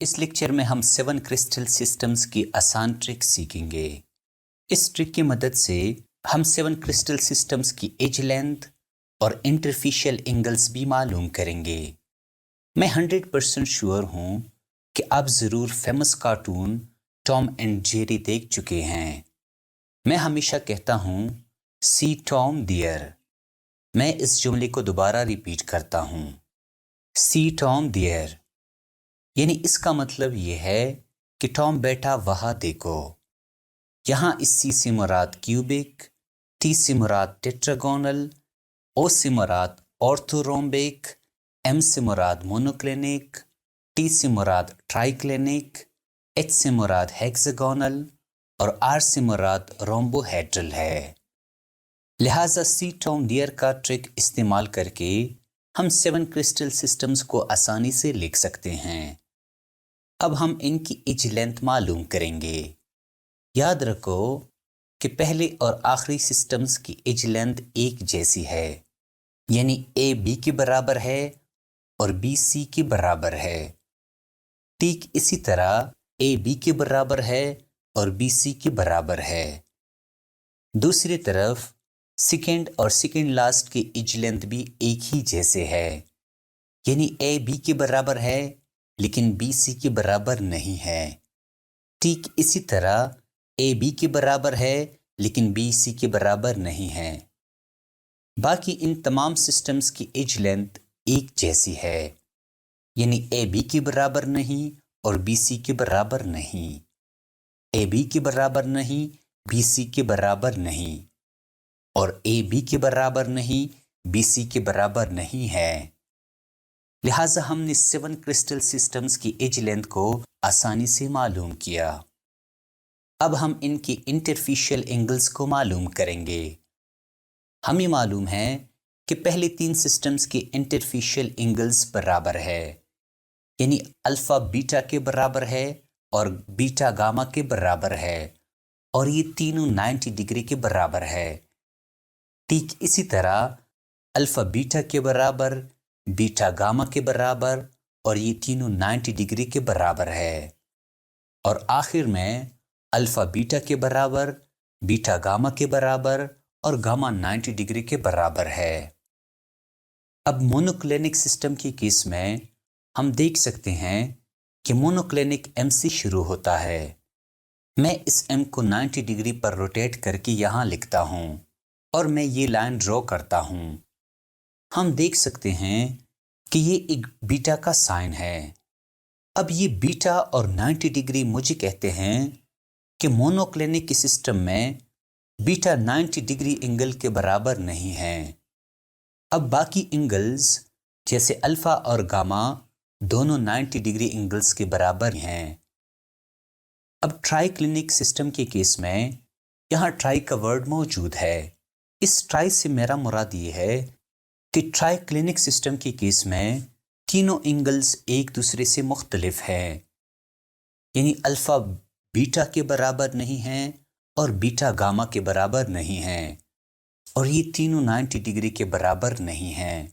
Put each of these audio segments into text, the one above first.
اس lecture میں ہم 7 crystal systems کی آسان ٹرک سیکھیں گے۔ اس ٹرک کی مدد سے ہم 7 کرسٹل سسٹمز کی ایج لینتھ اور انٹرفیشل اینگلز بھی معلوم کریں گے۔ میں 100% شیور ہوں کہ آپ ضرور فیمس کارٹون ٹام اینڈ جیری دیکھ چکے ہیں۔ میں ہمیشہ کہتا ہوں سی ٹام دیئر۔ میں اس جملے کو دوبارہ ریپیٹ کرتا ہوں، سی ٹام دیئر، یعنی اس کا مطلب یہ ہے کہ ٹام بیٹا وہاں دیکھو۔ یہاں اس سی سے مراد کیوبک، ٹی سے مراد ٹیٹراگونل، او سے مراد آرتھورومبک، ایم سے مراد مونوکلینک، ٹی سے مراد ٹرائیکلینک، ایچ سے مراد ہیکزاگونل اور آر سے مراد رومبوہیڈرل ہے۔ لہٰذا سی ٹام دیئر کا ٹرک استعمال کر کے ہم 7 کرسٹل سسٹمز کو آسانی سے لکھ سکتے ہیں۔ اب ہم ان کی ایج لینتھ معلوم کریں گے۔ یاد رکھو کہ پہلے اور آخری سسٹمز کی ایج لینتھ ایک جیسی ہے، یعنی اے بی کے برابر ہے اور بی سی کے برابر ہے۔ ٹھیک اسی طرح اے بی کے برابر ہے اور بی سی کے برابر ہے۔ دوسری طرف سیکنڈ اور سیکنڈ لاسٹ کی ایج لینتھ بھی ایک ہی جیسے ہے، یعنی اے بی کے برابر ہے لیکن بی سی کے برابر نہیں ہے۔ ٹھیک اسی طرح اے بی کے برابر ہے لیکن بی سی کے برابر نہیں ہے۔ باقی ان تمام سسٹمز کی ایج لینتھ ایک جیسی ہے، یعنی اے بی کے برابر نہیں اور بی سی کے برابر نہیں، اے بی کے برابر نہیں، بی سی کے برابر نہیں، اور اے بی کے برابر نہیں، بی سی کے برابر نہیں ہے۔ لہٰذا ہم نے 7 کرسٹل سسٹمز کی ایج لینتھ کو آسانی سے معلوم کیا۔ اب ہم ان کی انٹرفیشل اینگلز کو معلوم کریں گے۔ ہمیں معلوم ہے کہ پہلے 3 سسٹمز کی انٹرفیشل اینگلز برابر ہے، یعنی الفا بیٹا کے برابر ہے اور بیٹا گاما کے برابر ہے، اور یہ تینوں 90 ڈگری کے برابر ہے۔ ٹھیک اسی طرح الفا بیٹا کے برابر، بیٹا گاما کے برابر اور یہ تینوں 90 ڈگری کے برابر ہے، اور آخر میں الفا بیٹا کے برابر، بیٹا گاما کے برابر اور گاما 90 ڈگری کے برابر ہے۔ اب مونوکلینک سسٹم کی کیس میں ہم دیکھ سکتے ہیں کہ مونوکلینک ایم سے شروع ہوتا ہے۔ میں اس ایم کو 90 ڈگری پر روٹیٹ کر کے یہاں لکھتا ہوں اور میں یہ لائن ڈرا کرتا ہوں۔ ہم دیکھ سکتے ہیں کہ یہ ایک بیٹا کا سائن ہے۔ اب یہ بیٹا اور 90 ڈگری مجھے کہتے ہیں کہ مونوکلینک کی سسٹم میں بیٹا 90 ڈگری اینگل کے برابر نہیں ہے۔ اب باقی اینگلز جیسے الفا اور گاما دونوں 90 ڈگری اینگلز کے برابر ہیں۔ اب ٹرائی کلینک سسٹم کے کیس میں یہاں ٹرائی کا ورڈ موجود ہے۔ اس ٹرائی سے میرا مراد یہ ہے کہ ٹرائی کلینک سسٹم کے کیس میں تینوں اینگلز ایک دوسرے سے مختلف ہیں، یعنی الفا بیٹا کے برابر نہیں ہیں اور بیٹا گاما کے برابر نہیں ہیں، اور یہ تینوں 90 ڈگری کے برابر نہیں ہیں۔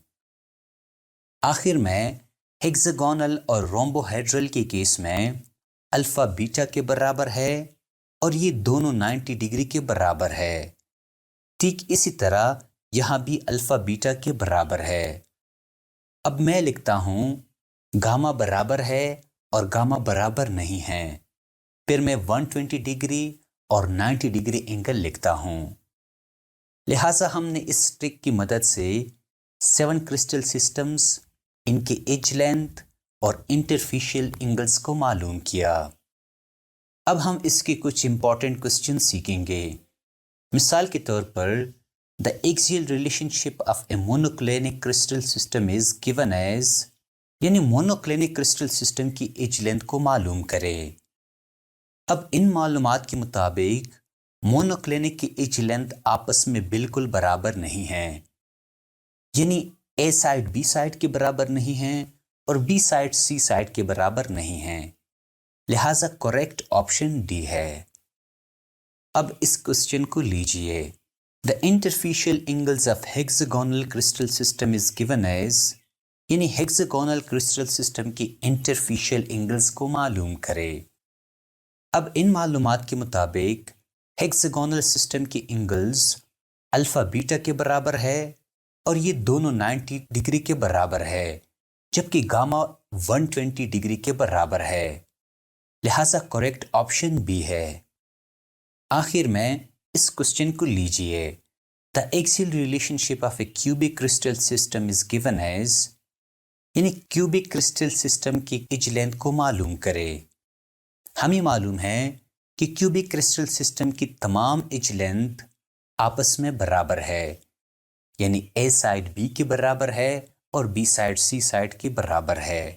آخر میں ہیکزاگونل اور رومبوہیڈرل کے کیس میں الفا بیٹا کے برابر ہے اور یہ دونوں 90 ڈگری کے برابر ہے۔ ٹھیک اسی طرح یہاں بھی الفا بیٹا کے برابر ہے۔ اب میں لکھتا ہوں گاما برابر ہے اور گاما برابر نہیں ہے، پھر میں 120 ڈگری اور 90 ڈگری اینگل لکھتا ہوں۔ لہٰذا ہم نے اس ٹرک کی مدد سے 7 کرسٹل سسٹمز، ان کے ایج لینتھ اور انٹرفیشل اینگلز کو معلوم کیا۔ اب ہم اس کے کچھ امپورٹنٹ کوسچن سیکھیں گے۔ مثال کے طور پر the axial relationship of a monoclinic crystal system is given as، یعنی مونوکلینک کرسٹل سسٹم کی ایج لینتھ کو معلوم کریں۔ اب ان معلومات کے مطابق مونوکلینک کی ایج لینتھ آپس میں بالکل برابر نہیں ہے، یعنی اے سائڈ بی سائڈ کے برابر نہیں ہے اور بی سائڈ سی سائڈ کے برابر نہیں ہے، لہٰذا کریکٹ آپشن ڈی ہے۔ اب اس کوسچن کو لیجئے۔ The interfacial angles of hexagonal crystal system is given as، یعنی ہیگزاگونل کرسٹل سسٹم کی انٹرفیشل اینگلز کو معلوم کرے۔ اب ان معلومات کے مطابق ہیگزاگونل سسٹم کی اینگلز الفا بیٹا کے برابر ہے اور یہ دونوں 90 ڈگری کے برابر ہے، جبکہ گاما 120 ڈگری کے برابر ہے، لہٰذا کریکٹ آپشن بی ہے۔ آخر میں اس کوشچن کو لیجئے، the axial relationship of a cubic crystal system is given as, یعنی کیوبک کرسٹل سسٹم کی ایج لینتھ کو معلوم کرے۔ ہمیں معلوم ہے کہ کیوبک کرسٹل سسٹم کی تمام ایج لینتھ آپس میں برابر ہے، یعنی اے سائڈ بی کے برابر ہے اور بی سائڈ سی سائڈ کے برابر ہے،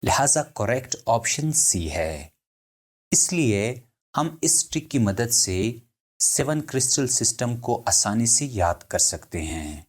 لہٰذا کریکٹ آپشن سی ہے۔ اس لیے ہم اس ٹرک کی مدد سے 7 کرسٹل سسٹم کو آسانی سے یاد کر سکتے ہیں۔